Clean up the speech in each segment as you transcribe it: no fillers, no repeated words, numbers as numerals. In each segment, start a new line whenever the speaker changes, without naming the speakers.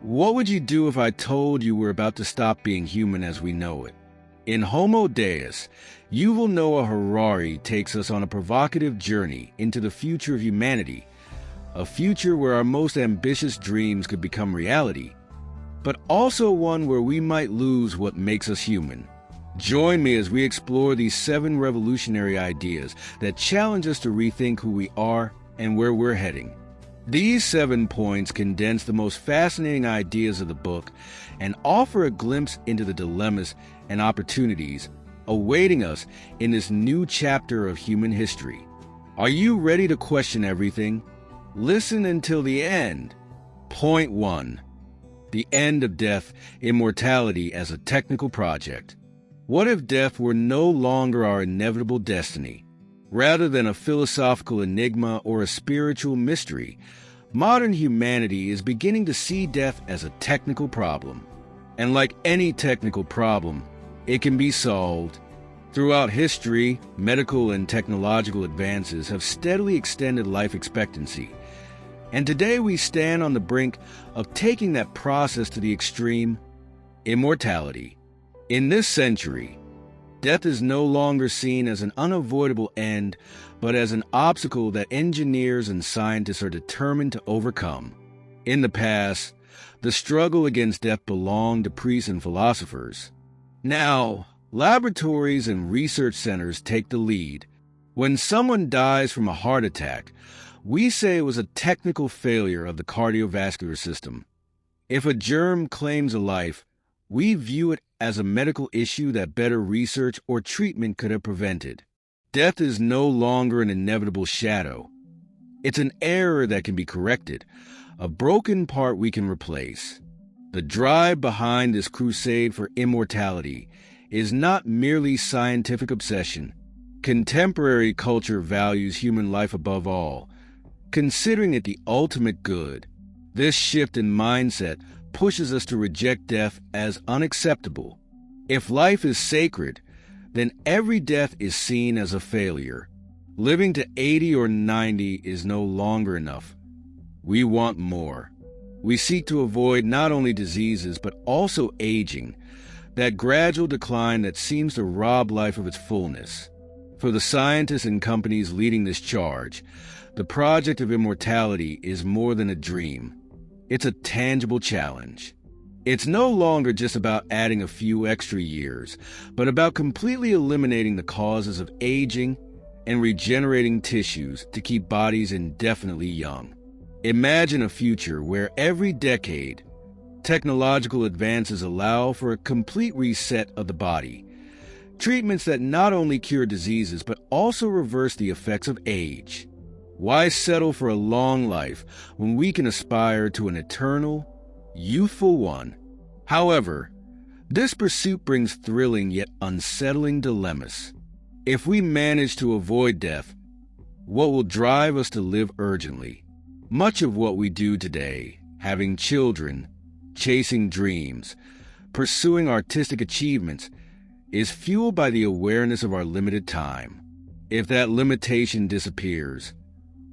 What would you do if I told you we're about to stop being human as we know it? In Homo Deus, Yuval Harari takes us on a provocative journey into the future of humanity, a future where our most ambitious dreams could become reality, but also one where we might lose what makes us human. Join me as we explore these 7 revolutionary ideas that challenge us to rethink who we are and where we're heading. These 7 points condense the most fascinating ideas of the book and offer a glimpse into the dilemmas and opportunities awaiting us in this new chapter of human history. Are you ready to question everything? Listen until the end. Point 1. The end of death, immortality as a technical project. What if death were no longer our inevitable destiny? Rather than a philosophical enigma or a spiritual mystery, modern humanity is beginning to see death as a technical problem. And like any technical problem, it can be solved. Throughout history, medical and technological advances have steadily extended life expectancy. And today we stand on the brink of taking that process to the extreme: immortality. In this century, death is no longer seen as an unavoidable end, but as an obstacle that engineers and scientists are determined to overcome. In the past, the struggle against death belonged to priests and philosophers. Now, laboratories and research centers take the lead. When someone dies from a heart attack, we say it was a technical failure of the cardiovascular system. If a germ claims a life, we view it as a medical issue that better research or treatment could have prevented. Death is no longer an inevitable shadow. It's an error that can be corrected, a broken part we can replace. The drive behind this crusade for immortality is not merely scientific obsession. Contemporary culture values human life above all, considering it the ultimate good. This shift in mindset pushes us to reject death as unacceptable. If life is sacred, then every death is seen as a failure. Living to 80 or 90 is no longer enough. We want more. We seek to avoid not only diseases, but also aging, that gradual decline that seems to rob life of its fullness. For the scientists and companies leading this charge, the project of immortality is more than a dream. It's a tangible challenge. It's no longer just about adding a few extra years, but about completely eliminating the causes of aging and regenerating tissues to keep bodies indefinitely young. Imagine a future where every decade, technological advances allow for a complete reset of the body. Treatments that not only cure diseases, but also reverse the effects of age. Why settle for a long life when we can aspire to an eternal, youthful one? However, this pursuit brings thrilling yet unsettling dilemmas. If we manage to avoid death, what will drive us to live urgently? Much of what we do today, having children, chasing dreams, pursuing artistic achievements, is fueled by the awareness of our limited time. If that limitation disappears,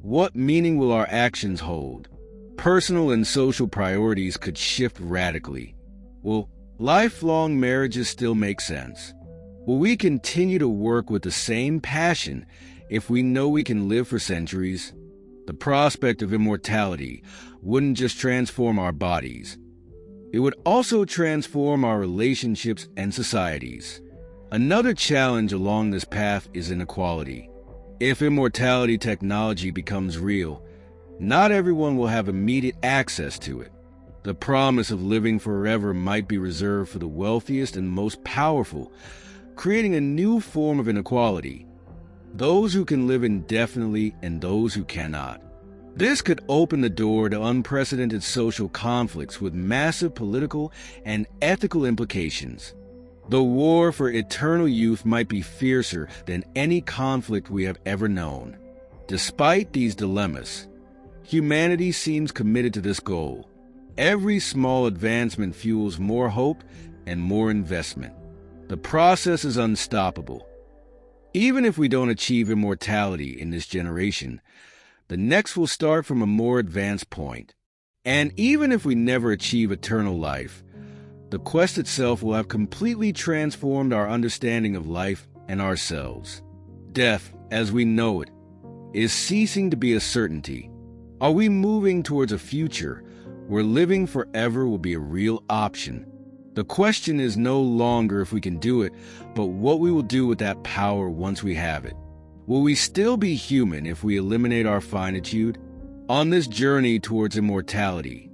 what meaning will our actions hold? Personal and social priorities could shift radically. Will lifelong marriages still make sense? Will we continue to work with the same passion if we know we can live for centuries? The prospect of immortality wouldn't just transform our bodies. It would also transform our relationships and societies. Another challenge along this path is inequality. If immortality technology becomes real, not everyone will have immediate access to it. The promise of living forever might be reserved for the wealthiest and most powerful, creating a new form of inequality: those who can live indefinitely and those who cannot. This could open the door to unprecedented social conflicts with massive political and ethical implications. The war for eternal youth might be fiercer than any conflict we have ever known. Despite these dilemmas, humanity seems committed to this goal. Every small advancement fuels more hope and more investment. The process is unstoppable. Even if we don't achieve immortality in this generation, the next will start from a more advanced point. And even if we never achieve eternal life, the quest itself will have completely transformed our understanding of life and ourselves. Death, as we know it, is ceasing to be a certainty. Are we moving towards a future where living forever will be a real option? The question is no longer if we can do it, but what we will do with that power once we have it. Will we still be human if we eliminate our finitude? On this journey towards immortality,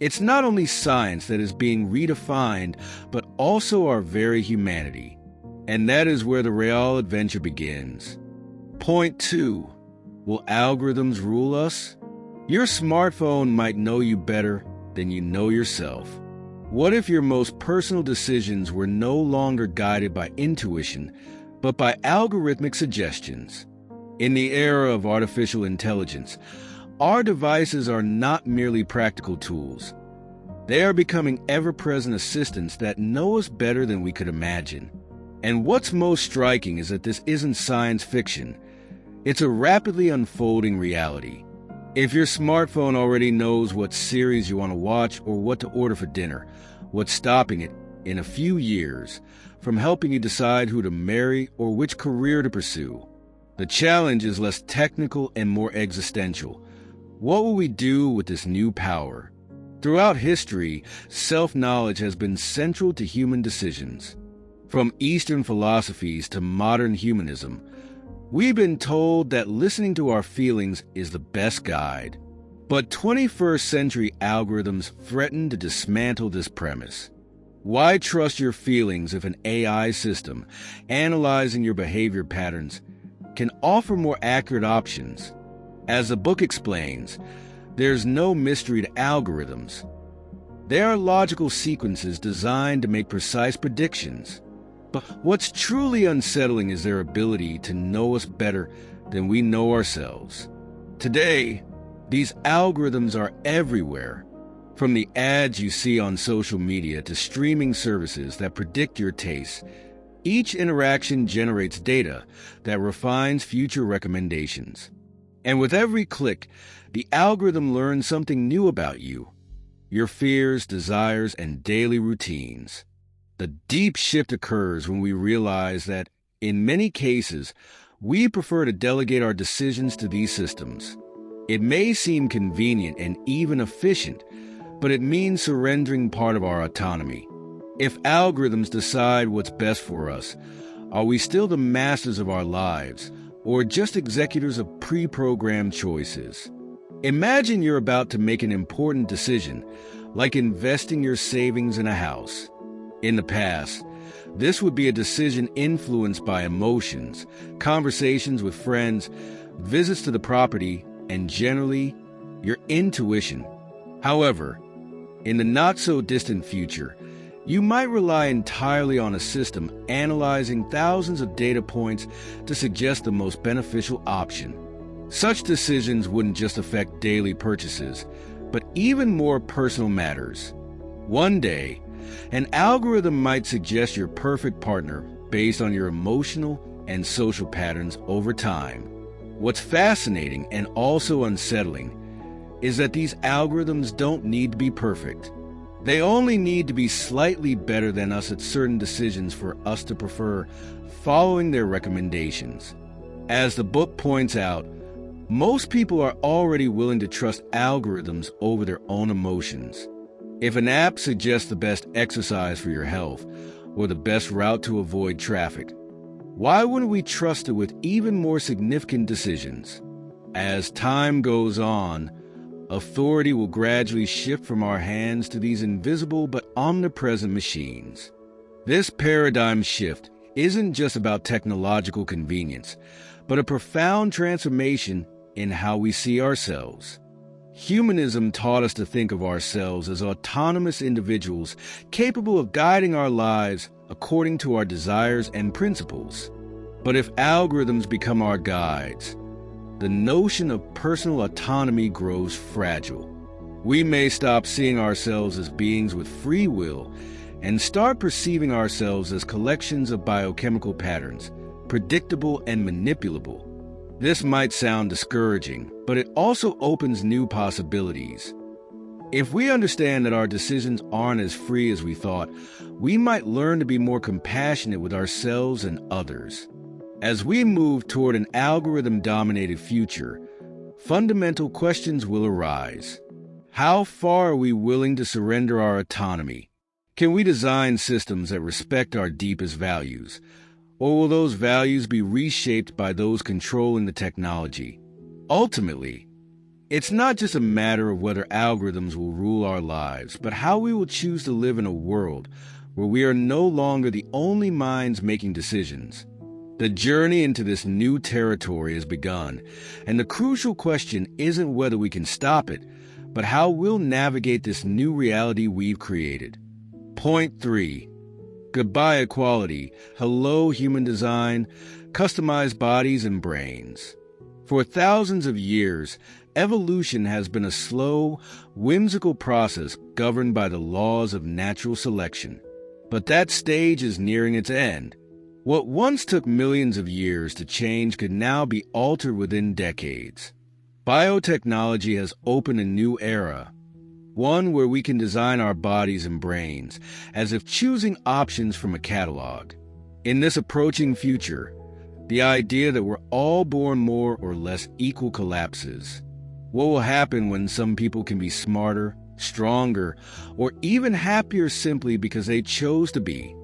it's not only science that is being redefined, but also our very humanity. And that is where the real adventure begins. Point 2. Will algorithms rule us? Your smartphone might know you better than you know yourself. What if your most personal decisions were no longer guided by intuition, but by algorithmic suggestions? In the era of artificial intelligence, our devices are not merely practical tools. They are becoming ever-present assistants that know us better than we could imagine. And what's most striking is that this isn't science fiction. It's a rapidly unfolding reality. If your smartphone already knows what series you want to watch or what to order for dinner, what's stopping it, in a few years, from helping you decide who to marry or which career to pursue? The challenge is less technical and more existential. What will we do with this new power? Throughout history, self-knowledge has been central to human decisions. From Eastern philosophies to modern humanism, we've been told that listening to our feelings is the best guide. But 21st century algorithms threaten to dismantle this premise. Why trust your feelings if an AI system, analyzing your behavior patterns, can offer more accurate options? As the book explains, there's no mystery to algorithms. They are logical sequences designed to make precise predictions. But what's truly unsettling is their ability to know us better than we know ourselves. Today, these algorithms are everywhere, from the ads you see on social media to streaming services that predict your tastes. Each interaction generates data that refines future recommendations. And with every click, the algorithm learns something new about you, your fears, desires, and daily routines. The deep shift occurs when we realize that, in many cases, we prefer to delegate our decisions to these systems. It may seem convenient and even efficient, but it means surrendering part of our autonomy. If algorithms decide what's best for us, are we still the masters of our lives, or just executors of pre-programmed choices? Imagine you're about to make an important decision, like investing your savings in a house. In the past, this would be a decision influenced by emotions, conversations with friends, visits to the property, and generally, your intuition. However, in the not-so-distant future, you might rely entirely on a system analyzing thousands of data points to suggest the most beneficial option. Such decisions wouldn't just affect daily purchases, but even more personal matters. One day, an algorithm might suggest your perfect partner based on your emotional and social patterns over time. What's fascinating and also unsettling is that these algorithms don't need to be perfect. They only need to be slightly better than us at certain decisions for us to prefer following their recommendations. As the book points out, most people are already willing to trust algorithms over their own emotions. If an app suggests the best exercise for your health or the best route to avoid traffic, why wouldn't we trust it with even more significant decisions? As time goes on, authority will gradually shift from our hands to these invisible but omnipresent machines. This paradigm shift isn't just about technological convenience, but a profound transformation in how we see ourselves. Humanism taught us to think of ourselves as autonomous individuals capable of guiding our lives according to our desires and principles. But if algorithms become our guides, the notion of personal autonomy grows fragile. We may stop seeing ourselves as beings with free will and start perceiving ourselves as collections of biochemical patterns, predictable and manipulable. This might sound discouraging, but it also opens new possibilities. If we understand that our decisions aren't as free as we thought, we might learn to be more compassionate with ourselves and others. As we move toward an algorithm-dominated future, fundamental questions will arise. How far are we willing to surrender our autonomy? Can we design systems that respect our deepest values? Or will those values be reshaped by those controlling the technology? Ultimately, it's not just a matter of whether algorithms will rule our lives, but how we will choose to live in a world where we are no longer the only minds making decisions. The journey into this new territory has begun, and the crucial question isn't whether we can stop it, but how we'll navigate this new reality we've created. Point 3. Goodbye equality, hello human design, customized bodies and brains. For thousands of years, evolution has been a slow, whimsical process governed by the laws of natural selection. But that stage is nearing its end. What once took millions of years to change could now be altered within decades. Biotechnology has opened a new era, one where we can design our bodies and brains, as if choosing options from a catalog. In this approaching future, the idea that we're all born more or less equal collapses. What will happen when some people can be smarter, stronger, or even happier simply because they chose to be?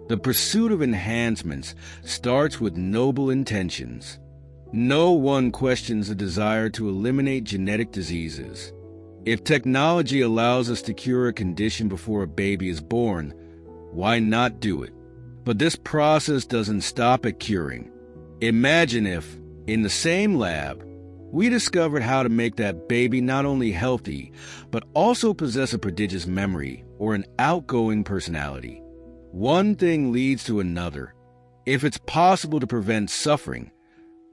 The pursuit of enhancements starts with noble intentions. No one questions the desire to eliminate genetic diseases. If technology allows us to cure a condition before a baby is born, why not do it? But this process doesn't stop at curing. Imagine if, in the same lab, we discovered how to make that baby not only healthy, but also possess a prodigious memory or an outgoing personality. One thing leads to another. If it's possible to prevent suffering,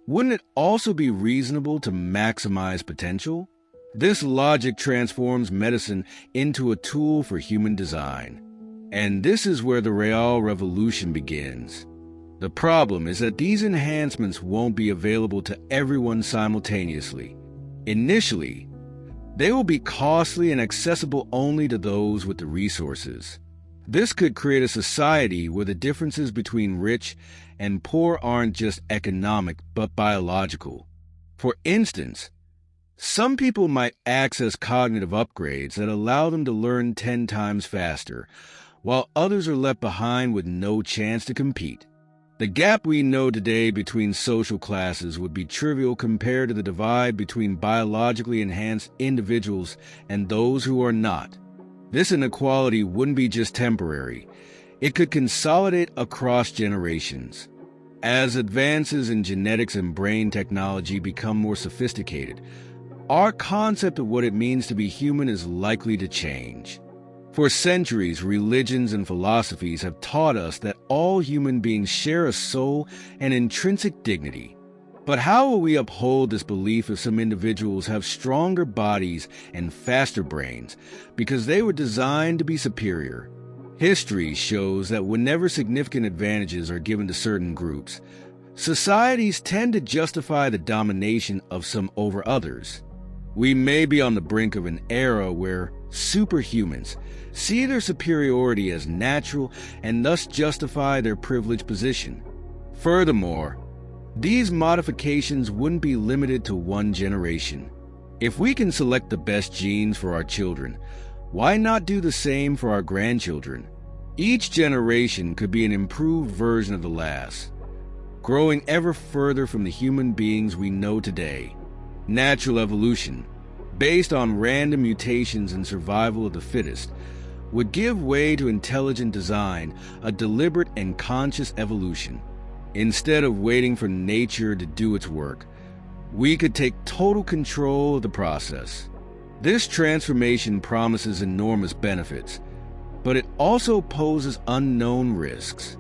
wouldn't it also be reasonable to maximize potential? This logic transforms medicine into a tool for human design. And this is where the real revolution begins. The problem is that these enhancements won't be available to everyone simultaneously. Initially, they will be costly and accessible only to those with the resources. This could create a society where the differences between rich and poor aren't just economic but biological. For instance, some people might access cognitive upgrades that allow them to learn 10 times faster, while others are left behind with no chance to compete. The gap we know today between social classes would be trivial compared to the divide between biologically enhanced individuals and those who are not. This inequality wouldn't be just temporary. It could consolidate across generations. As advances in genetics and brain technology become more sophisticated, our concept of what it means to be human is likely to change. For centuries, religions and philosophies have taught us that all human beings share a soul and intrinsic dignity. But how will we uphold this belief if some individuals have stronger bodies and faster brains because they were designed to be superior? History shows that whenever significant advantages are given to certain groups, societies tend to justify the domination of some over others. We may be on the brink of an era where superhumans see their superiority as natural and thus justify their privileged position. Furthermore, these modifications wouldn't be limited to one generation. If we can select the best genes for our children, why not do the same for our grandchildren? Each generation could be an improved version of the last, growing ever further from the human beings we know today. Natural evolution, based on random mutations and survival of the fittest, would give way to intelligent design, a deliberate and conscious evolution. Instead of waiting for nature to do its work, we could take total control of the process. This transformation promises enormous benefits, but it also poses unknown risks.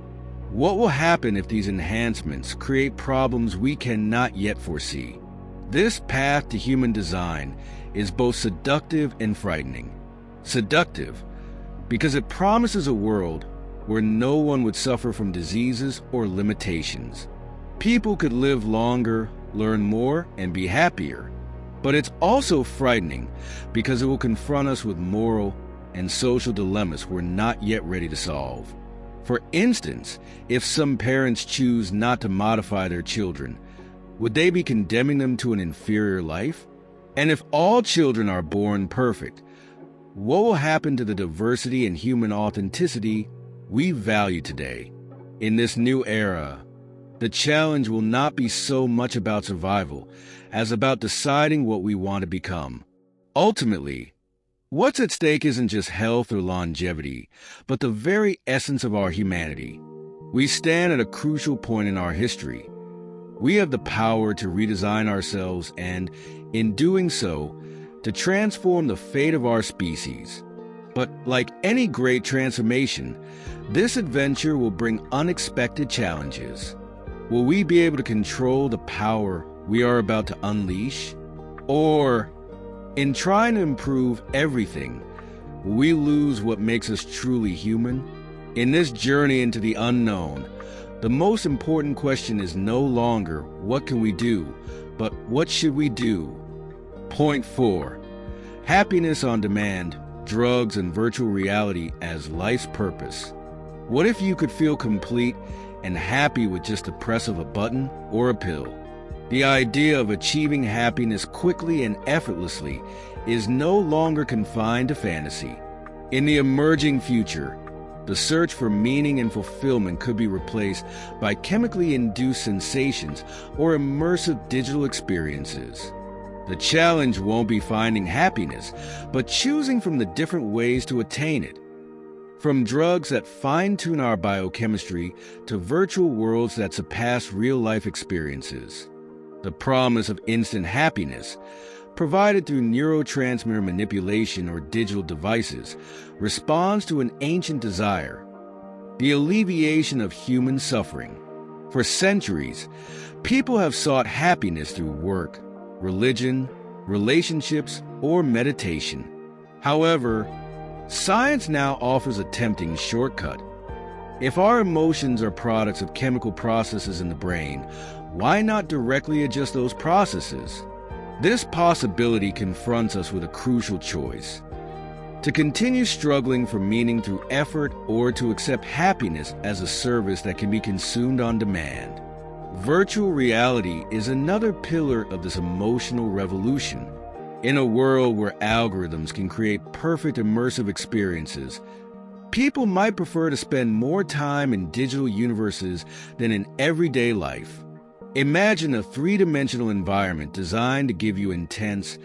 What will happen if these enhancements create problems we cannot yet foresee? This path to human design is both seductive and frightening. Seductive, because it promises a world where no one would suffer from diseases or limitations. People could live longer, learn more, and be happier. But it's also frightening because it will confront us with moral and social dilemmas we're not yet ready to solve. For instance, if some parents choose not to modify their children, would they be condemning them to an inferior life? And if all children are born perfect, what will happen to the diversity and human authenticity we value today? In this new era, the challenge will not be so much about survival as about deciding what we want to become. Ultimately, what's at stake isn't just health or longevity, but the very essence of our humanity. We stand at a crucial point in our history. We have the power to redesign ourselves and, in doing so, to transform the fate of our species. But like any great transformation, this adventure will bring unexpected challenges. Will we be able to control the power we are about to unleash? Or, in trying to improve everything, will we lose what makes us truly human? In this journey into the unknown, the most important question is no longer what can we do, but what should we do? Point 4. Happiness on demand, drugs, and virtual reality as life's purpose. What if you could feel complete and happy with just the press of a button or a pill? The idea of achieving happiness quickly and effortlessly is no longer confined to fantasy. In the emerging future, the search for meaning and fulfillment could be replaced by chemically induced sensations or immersive digital experiences. The challenge won't be finding happiness, but choosing from the different ways to attain it. From drugs that fine-tune our biochemistry to virtual worlds that surpass real-life experiences. The promise of instant happiness, provided through neurotransmitter manipulation or digital devices, responds to an ancient desire, the alleviation of human suffering. For centuries, people have sought happiness through work, religion, relationships, or meditation. However, science now offers a tempting shortcut. If our emotions are products of chemical processes in the brain, why not directly adjust those processes? This possibility confronts us with a crucial choice: to continue struggling for meaning through effort or to accept happiness as a service that can be consumed on demand. Virtual reality is another pillar of this emotional revolution. In a world where algorithms can create perfect immersive experiences, people might prefer to spend more time in digital universes than in everyday life. Imagine a three-dimensional environment designed to give you intense,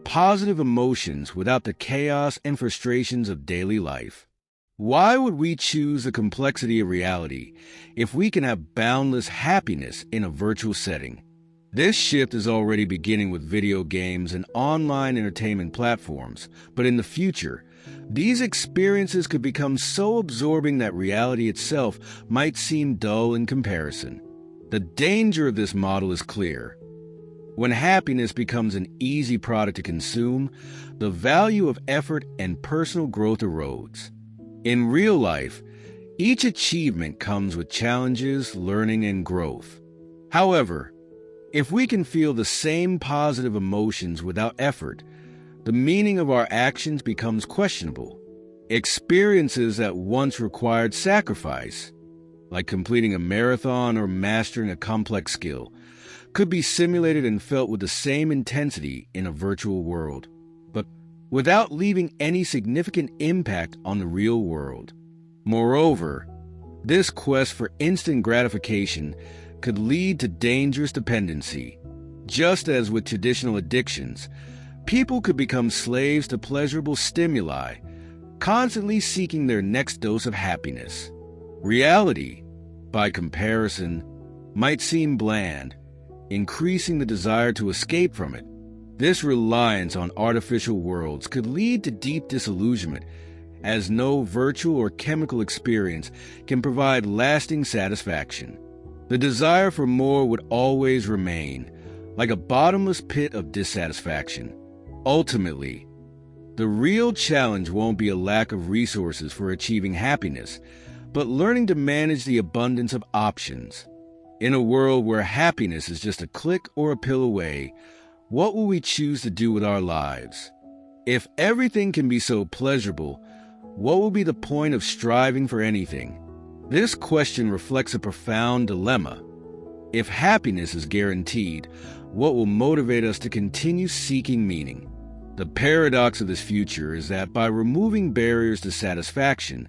positive emotions without the chaos and frustrations of daily life. Why would we choose the complexity of reality if we can have boundless happiness in a virtual setting? This shift is already beginning with video games and online entertainment platforms, but in the future, these experiences could become so absorbing that reality itself might seem dull in comparison. The danger of this model is clear. When happiness becomes an easy product to consume, the value of effort and personal growth erodes. In real life, each achievement comes with challenges, learning, and growth. However, if we can feel the same positive emotions without effort, the meaning of our actions becomes questionable. Experiences that once required sacrifice, like completing a marathon or mastering a complex skill, could be simulated and felt with the same intensity in a virtual world, but without leaving any significant impact on the real world. Moreover, this quest for instant gratification could lead to dangerous dependency. Just as with traditional addictions, people could become slaves to pleasurable stimuli, constantly seeking their next dose of happiness. Reality, by comparison, might seem bland, increasing the desire to escape from it. This reliance on artificial worlds could lead to deep disillusionment, as no virtual or chemical experience can provide lasting satisfaction. The desire for more would always remain, like a bottomless pit of dissatisfaction. Ultimately, the real challenge won't be a lack of resources for achieving happiness, but learning to manage the abundance of options. In a world where happiness is just a click or a pill away, What will we choose to do with our lives? If everything can be so pleasurable, what will be the point of striving for anything? This question reflects a profound dilemma. If happiness is guaranteed, what will motivate us to continue seeking meaning? The paradox of this future is that by removing barriers to satisfaction,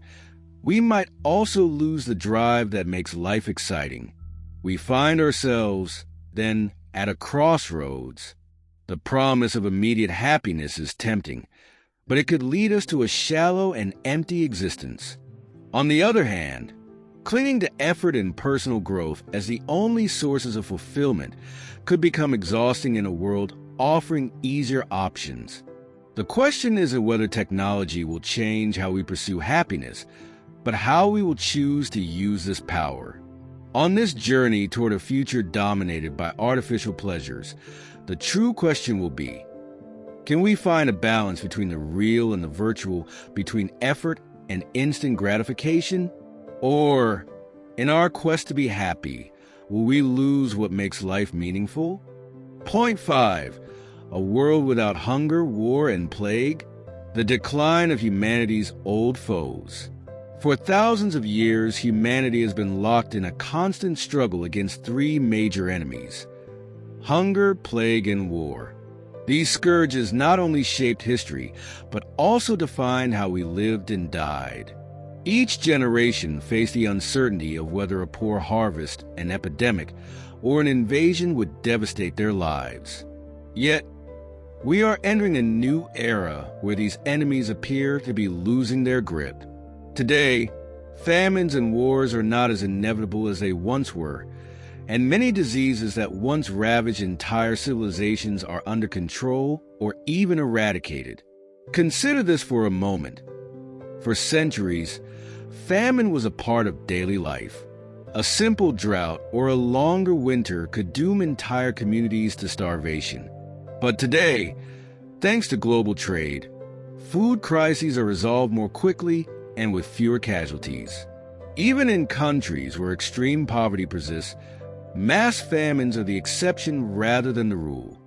we might also lose the drive that makes life exciting. We find ourselves, then, at a crossroads. The promise of immediate happiness is tempting, but it could lead us to a shallow and empty existence. On the other hand, clinging to effort and personal growth as the only sources of fulfillment could become exhausting in a world offering easier options. The question isn't whether technology will change how we pursue happiness, but how we will choose to use this power. On this journey toward a future dominated by artificial pleasures, the true question will be, can we find a balance between the real and the virtual, between effort and instant gratification? Or, in our quest to be happy, will we lose what makes life meaningful? Point 5. A world without hunger, war, and plague? The decline of humanity's old foes. For thousands of years, humanity has been locked in a constant struggle against three major enemies: hunger, plague, and war. These scourges not only shaped history, but also defined how we lived and died. Each generation faced the uncertainty of whether a poor harvest, an epidemic, or an invasion would devastate their lives. Yet, we are entering a new era where these enemies appear to be losing their grip. Today, famines and wars are not as inevitable as they once were, and many diseases that once ravaged entire civilizations are under control or even eradicated. Consider this for a moment. For centuries, famine was a part of daily life. A simple drought or a longer winter could doom entire communities to starvation. But today, thanks to global trade, food crises are resolved more quickly and with fewer casualties. Even in countries where extreme poverty persists, mass famines are the exception rather than the rule.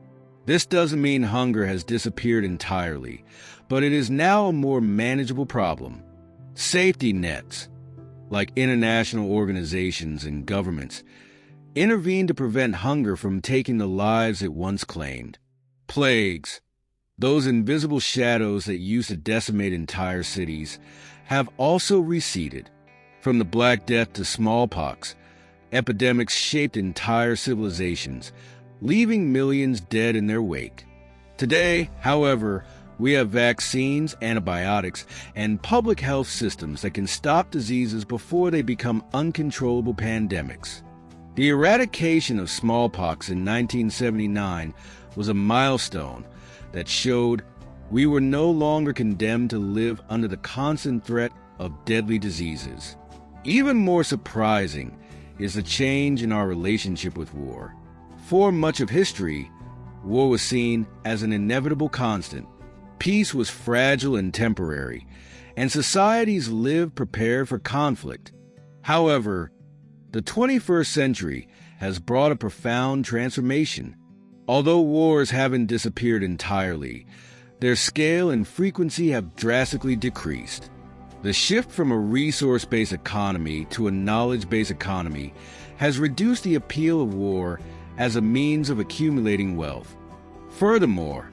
This doesn't mean hunger has disappeared entirely, but it is now a more manageable problem. Safety nets, like international organizations and governments, intervene to prevent hunger from taking the lives it once claimed. Plagues, those invisible shadows that used to decimate entire cities, have also receded. From the Black Death to smallpox, epidemics shaped entire civilizations, leaving millions dead in their wake. Today, however, we have vaccines, antibiotics, and public health systems that can stop diseases before they become uncontrollable pandemics. The eradication of smallpox in 1979 was a milestone that showed we were no longer condemned to live under the constant threat of deadly diseases. Even more surprising is the change in our relationship with war. For much of history, war was seen as an inevitable constant. Peace was fragile and temporary, and societies lived prepared for conflict. However, the 21st century has brought a profound transformation. Although wars haven't disappeared entirely, their scale and frequency have drastically decreased. The shift from a resource-based economy to a knowledge-based economy has reduced the appeal of war as a means of accumulating wealth. Furthermore,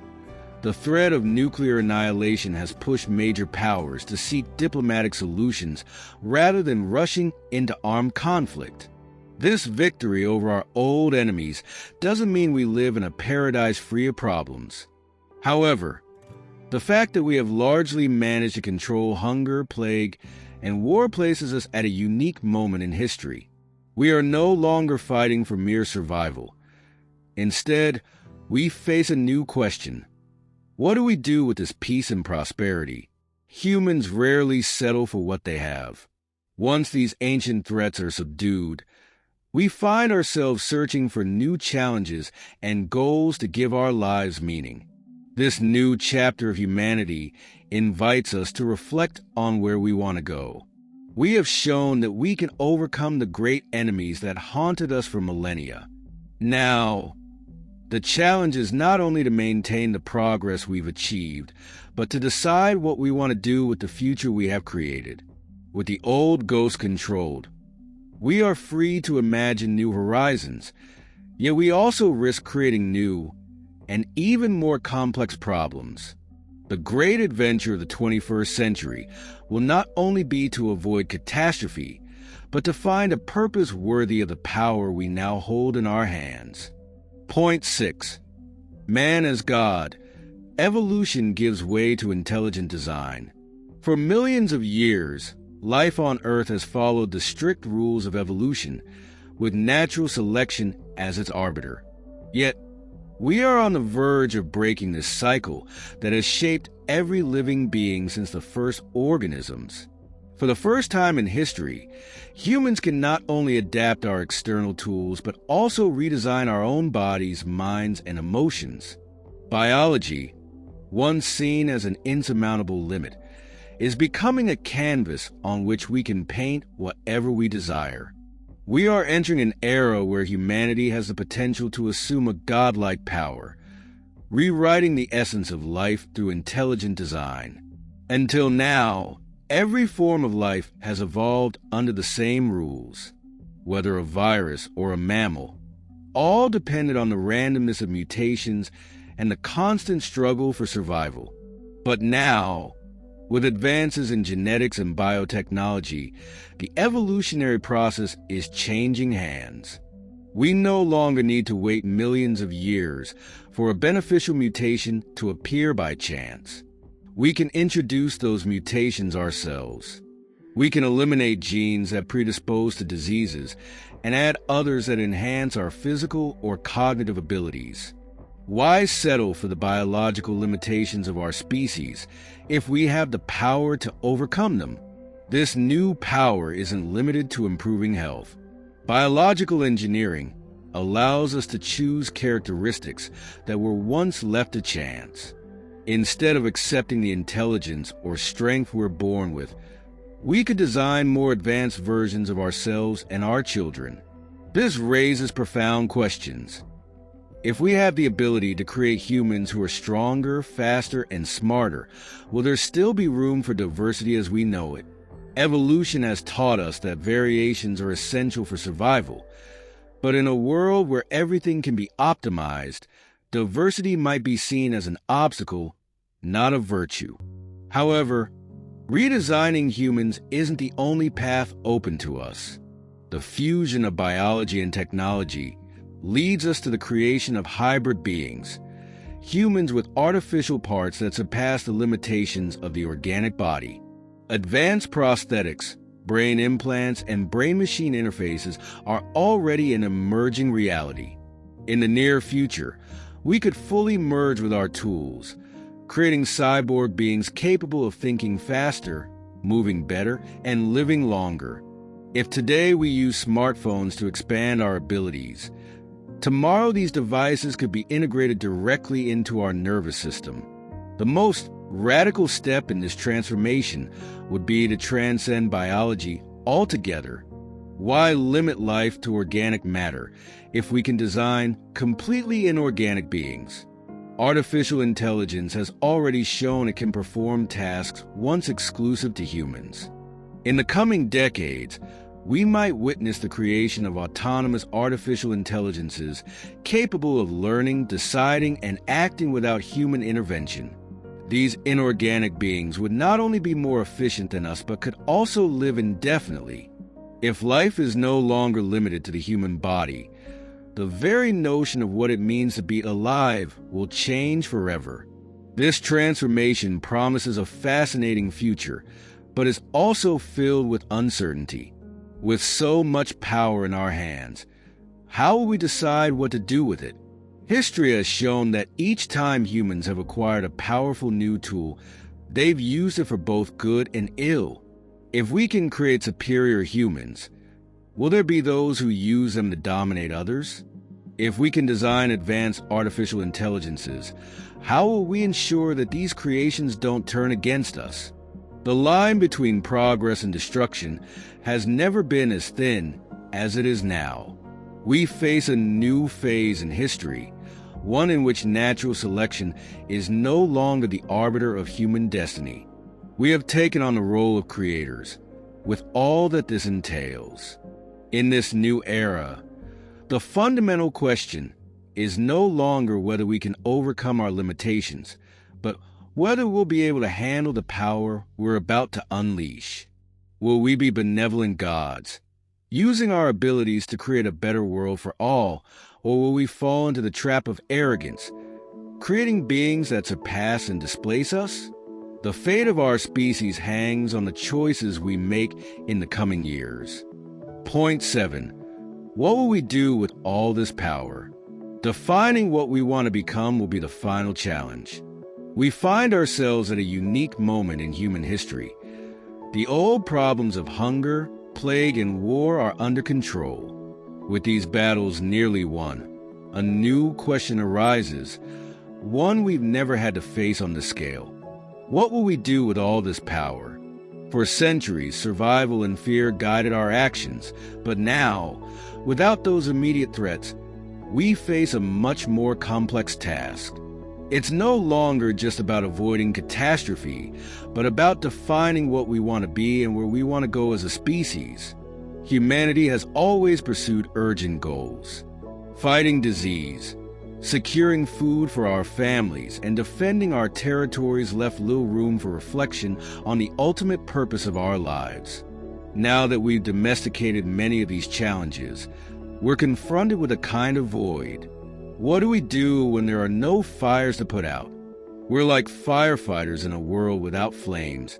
the threat of nuclear annihilation has pushed major powers to seek diplomatic solutions rather than rushing into armed conflict. This victory over our old enemies doesn't mean we live in a paradise free of problems. However, the fact that we have largely managed to control hunger, plague, and war places us at a unique moment in history. We are no longer fighting for mere survival. Instead, we face a new question. What do we do with this peace and prosperity? Humans rarely settle for what they have. Once these ancient threats are subdued, we find ourselves searching for new challenges and goals to give our lives meaning. This new chapter of humanity invites us to reflect on where we want to go. We have shown that we can overcome the great enemies that haunted us for millennia. Now, The challenge is not only to maintain the progress we've achieved, but to decide what we want to do with the future we have created. With the old ghost controlled, we are free to imagine new horizons, yet we also risk creating new and even more complex problems. The great adventure of the 21st century will not only be to avoid catastrophe, but to find a purpose worthy of the power we now hold in our hands. Point 6. Man as God. Evolution gives way to intelligent design. For millions of years, life on Earth has followed the strict rules of evolution, with natural selection as its arbiter. Yet, we are on the verge of breaking this cycle that has shaped every living being since the first organisms. For the first time in history, humans can not only adapt our external tools, but also redesign our own bodies, minds, and emotions. Biology, once seen as an insurmountable limit, is becoming a canvas on which we can paint whatever we desire. We are entering an era where humanity has the potential to assume a godlike power, rewriting the essence of life through intelligent design. Until now, every form of life has evolved under the same rules, whether a virus or a mammal, all depended on the randomness of mutations and the constant struggle for survival. But now, with advances in genetics and biotechnology, the evolutionary process is changing hands. We no longer need to wait millions of years for a beneficial mutation to appear by chance. We can introduce those mutations ourselves. We can eliminate genes that predispose to diseases and add others that enhance our physical or cognitive abilities. Why settle for the biological limitations of our species if we have the power to overcome them? This new power isn't limited to improving health. Biological engineering allows us to choose characteristics that were once left to chance. Instead of accepting the intelligence or strength we're born with, we could design more advanced versions of ourselves and our children. This raises profound questions. If we have the ability to create humans who are stronger, faster, and smarter, will there still be room for diversity as we know it? Evolution has taught us that variations are essential for survival, but in a world where everything can be optimized, diversity might be seen as an obstacle, not a virtue. However, redesigning humans isn't the only path open to us. The fusion of biology and technology leads us to the creation of hybrid beings, humans with artificial parts that surpass the limitations of the organic body. Advanced prosthetics, brain implants, and brain-machine interfaces are already an emerging reality. In the near future, we could fully merge with our tools, creating cyborg beings capable of thinking faster, moving better, and living longer. If today we use smartphones to expand our abilities, tomorrow these devices could be integrated directly into our nervous system. The most radical step in this transformation would be to transcend biology altogether. Why limit life to organic matter if we can design completely inorganic beings? Artificial intelligence has already shown it can perform tasks once exclusive to humans. In the coming decades, we might witness the creation of autonomous artificial intelligences capable of learning, deciding, and acting without human intervention. These inorganic beings would not only be more efficient than us, but could also live indefinitely. If life is no longer limited to the human body, the very notion of what it means to be alive will change forever. This transformation promises a fascinating future, but is also filled with uncertainty. With so much power in our hands, how will we decide what to do with it? History has shown that each time humans have acquired a powerful new tool, they've used it for both good and ill. If we can create superior humans, will there be those who use them to dominate others? If we can design advanced artificial intelligences, how will we ensure that these creations don't turn against us? The line between progress and destruction has never been as thin as it is now. We face a new phase in history, one in which natural selection is no longer the arbiter of human destiny. We have taken on the role of creators, with all that this entails. In this new era, the fundamental question is no longer whether we can overcome our limitations, but whether we'll be able to handle the power we're about to unleash. Will we be benevolent gods, using our abilities to create a better world for all, or will we fall into the trap of arrogance, creating beings that surpass and displace us? The fate of our species hangs on the choices we make in the coming years. Point 7. What will we do with all this power? Defining what we want to become will be the final challenge. We find ourselves at a unique moment in human history. The old problems of hunger, plague, and war are under control. With these battles nearly won, a new question arises, one we've never had to face on this scale. What will we do with all this power? For centuries, survival and fear guided our actions, but now, without those immediate threats, we face a much more complex task. It's no longer just about avoiding catastrophe, but about defining what we want to be and where we want to go as a species. Humanity has always pursued urgent goals: fighting disease, securing food for our families, and defending our territories left little room for reflection on the ultimate purpose of our lives. Now that we've domesticated many of these challenges, we're confronted with a kind of void. What do we do when there are no fires to put out? We're like firefighters in a world without flames,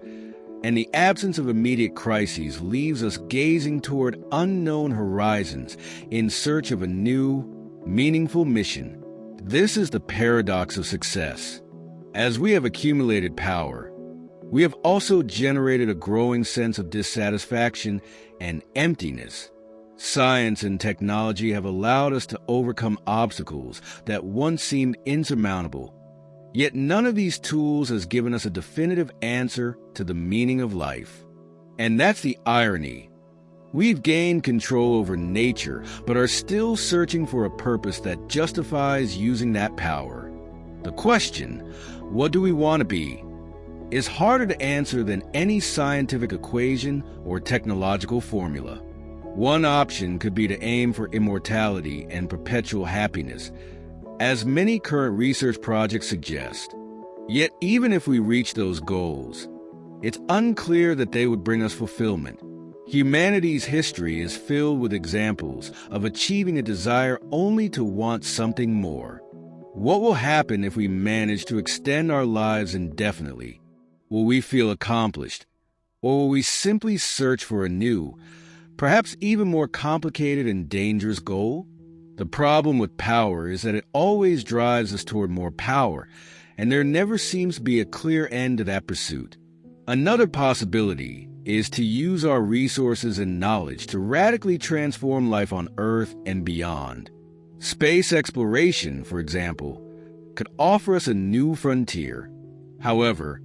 and the absence of immediate crises leaves us gazing toward unknown horizons in search of a new, meaningful mission. This is the paradox of success. As we have accumulated power, we have also generated a growing sense of dissatisfaction and emptiness. Science and technology have allowed us to overcome obstacles that once seemed insurmountable. Yet none of these tools has given us a definitive answer to the meaning of life. And that's the irony. We've gained control over nature, but are still searching for a purpose that justifies using that power. The question, what do we want to be, is harder to answer than any scientific equation or technological formula. One option could be to aim for immortality and perpetual happiness, as many current research projects suggest. Yet even if we reach those goals, it's unclear that they would bring us fulfillment. Humanity's history is filled with examples of achieving a desire only to want something more. What will happen if we manage to extend our lives indefinitely? Will we feel accomplished, or will we simply search for a new, perhaps even more complicated and dangerous goal? The problem with power is that it always drives us toward more power, and there never seems to be a clear end to that pursuit. Another possibility is to use our resources and knowledge to radically transform life on Earth and beyond. Space exploration, for example, could offer us a new frontier. However,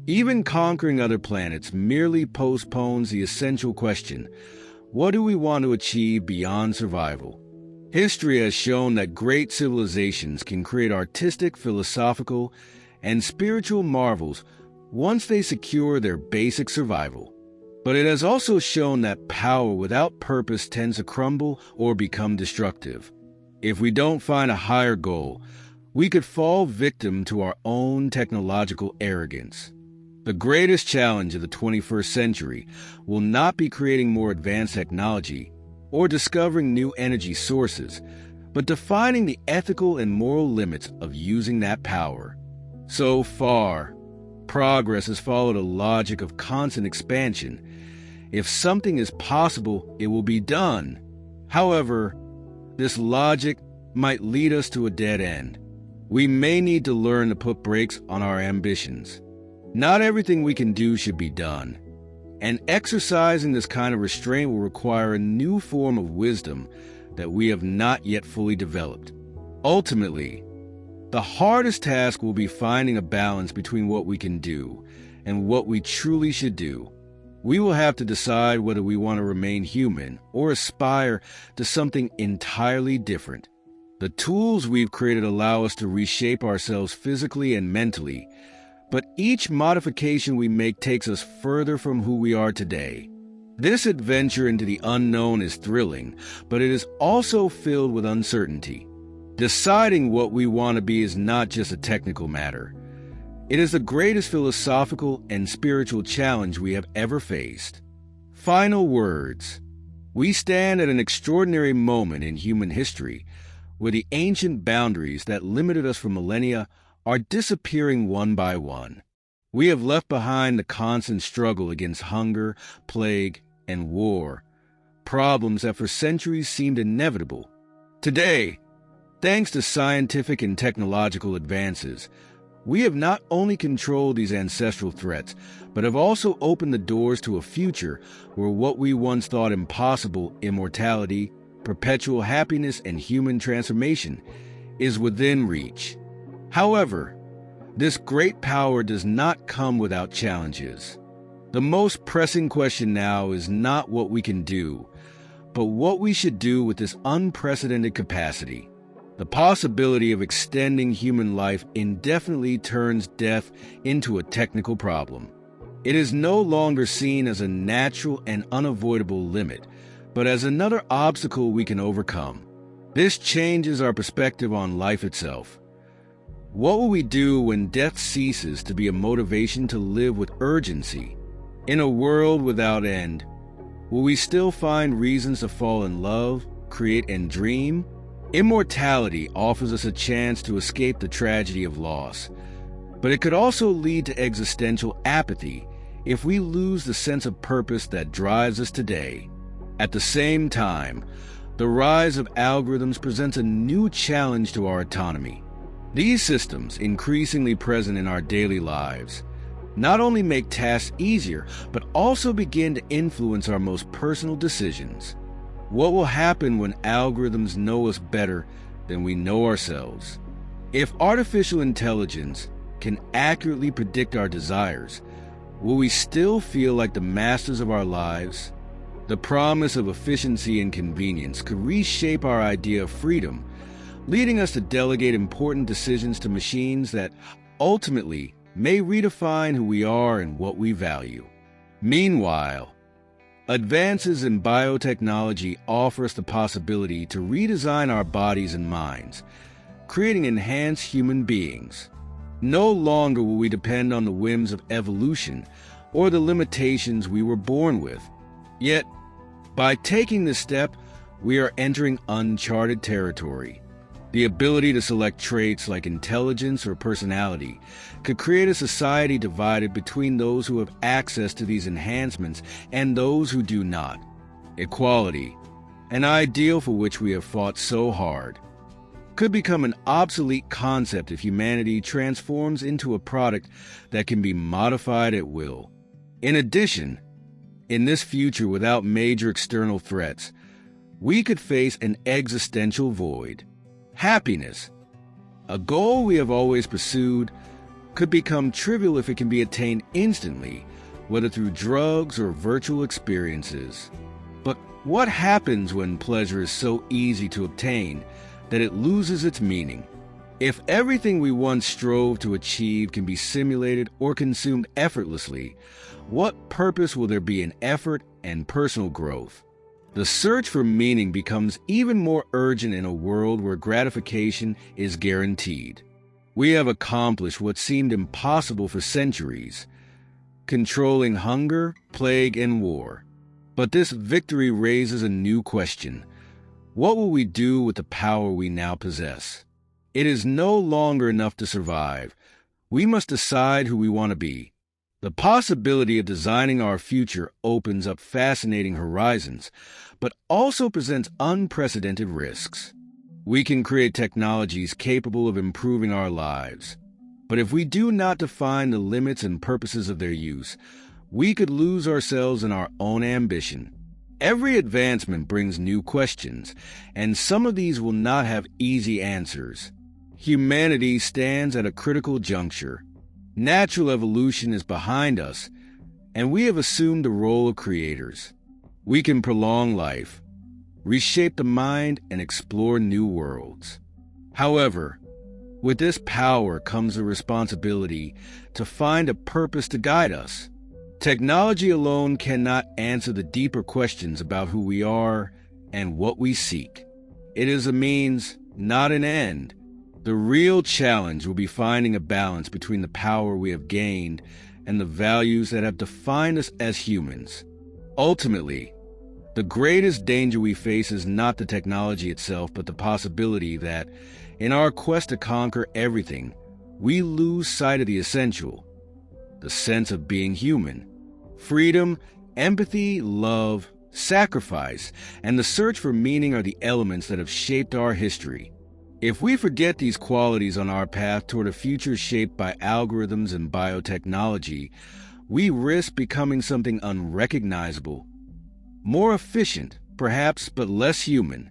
even conquering other planets merely postpones the essential question: what do we want to achieve beyond survival? History has shown that great civilizations can create artistic, philosophical, and spiritual marvels once they secure their basic survival. But it has also shown that power without purpose tends to crumble or become destructive. If we don't find a higher goal, we could fall victim to our own technological arrogance. The greatest challenge of the 21st century will not be creating more advanced technology or discovering new energy sources, but defining the ethical and moral limits of using that power. So far, progress has followed a logic of constant expansion. If something is possible, it will be done. However, this logic might lead us to a dead end. We may need to learn to put brakes on our ambitions. Not everything we can do should be done, and exercising this kind of restraint will require a new form of wisdom that we have not yet fully developed. Ultimately, the hardest task will be finding a balance between what we can do and what we truly should do. We will have to decide whether we want to remain human or aspire to something entirely different. The tools we've created allow us to reshape ourselves physically and mentally, but each modification we make takes us further from who we are today. This adventure into the unknown is thrilling, but it is also filled with uncertainty. Deciding what we want to be is not just a technical matter. It is the greatest philosophical and spiritual challenge we have ever faced. Final words. We stand at an extraordinary moment in human history, where the ancient boundaries that limited us for millennia are disappearing one by one. We have left behind the constant struggle against hunger, plague, and war, problems that for centuries seemed inevitable. Today, thanks to scientific and technological advances, we have not only controlled these ancestral threats, but have also opened the doors to a future where what we once thought impossible, immortality, perpetual happiness, and human transformation, is within reach. However, this great power does not come without challenges. The most pressing question now is not what we can do, but what we should do with this unprecedented capacity. The possibility of extending human life indefinitely turns death into a technical problem. It is no longer seen as a natural and unavoidable limit, but as another obstacle we can overcome. This changes our perspective on life itself. What will we do when death ceases to be a motivation to live with urgency? In a world without end, will we still find reasons to fall in love, create, and dream? Immortality offers us a chance to escape the tragedy of loss, but it could also lead to existential apathy if we lose the sense of purpose that drives us today. At the same time, the rise of algorithms presents a new challenge to our autonomy. These systems, increasingly present in our daily lives, not only make tasks easier, but also begin to influence our most personal decisions. What will happen when algorithms know us better than we know ourselves? If artificial intelligence can accurately predict our desires, will we still feel like the masters of our lives? The promise of efficiency and convenience could reshape our idea of freedom, leading us to delegate important decisions to machines that ultimately may redefine who we are and what we value. Meanwhile, advances in biotechnology offer us the possibility to redesign our bodies and minds, creating enhanced human beings. No longer will we depend on the whims of evolution or the limitations we were born with. Yet, by taking this step, we are entering uncharted territory. The ability to select traits like intelligence or personality could create a society divided between those who have access to these enhancements and those who do not. Equality, an ideal for which we have fought so hard, could become an obsolete concept if humanity transforms into a product that can be modified at will. In addition, in this future without major external threats, we could face an existential void. Happiness, a goal we have always pursued, could become trivial if it can be attained instantly, whether through drugs or virtual experiences. But what happens when pleasure is so easy to obtain that it loses its meaning? If everything we once strove to achieve can be simulated or consumed effortlessly, what purpose will there be in effort and personal growth? The search for meaning becomes even more urgent in a world where gratification is guaranteed. We have accomplished what seemed impossible for centuries, controlling hunger, plague, and war. But this victory raises a new question. What will we do with the power we now possess? It is no longer enough to survive. We must decide who we want to be. The possibility of designing our future opens up fascinating horizons, but also presents unprecedented risks. We can create technologies capable of improving our lives, but if we do not define the limits and purposes of their use, we could lose ourselves in our own ambition. Every advancement brings new questions, and some of these will not have easy answers. Humanity stands at a critical juncture. Natural evolution is behind us, and we have assumed the role of creators. We can prolong life, reshape the mind, and explore new worlds. However, with this power comes a responsibility to find a purpose to guide us. Technology alone cannot answer the deeper questions about who we are and what we seek. It is a means, not an end. The real challenge will be finding a balance between the power we have gained and the values that have defined us as humans. Ultimately, the greatest danger we face is not the technology itself, but the possibility that, in our quest to conquer everything, we lose sight of the essential, the sense of being human. Freedom, empathy, love, sacrifice, and the search for meaning are the elements that have shaped our history. If we forget these qualities on our path toward a future shaped by algorithms and biotechnology, we risk becoming something unrecognizable, more efficient, perhaps, but less human.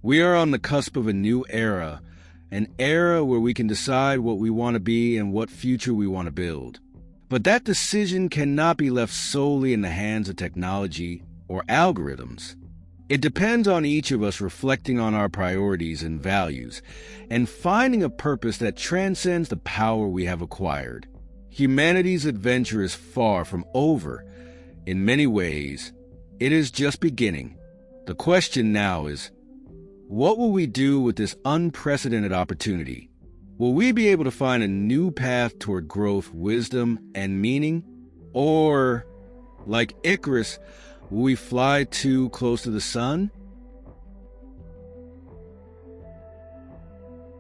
We are on the cusp of a new era, an era where we can decide what we want to be and what future we want to build. But that decision cannot be left solely in the hands of technology or algorithms. It depends on each of us reflecting on our priorities and values and finding a purpose that transcends the power we have acquired. Humanity's adventure is far from over. In many ways, it is just beginning. The question now is, what will we do with this unprecedented opportunity? Will we be able to find a new path toward growth, wisdom, and meaning? Or, like Icarus, will we fly too close to the sun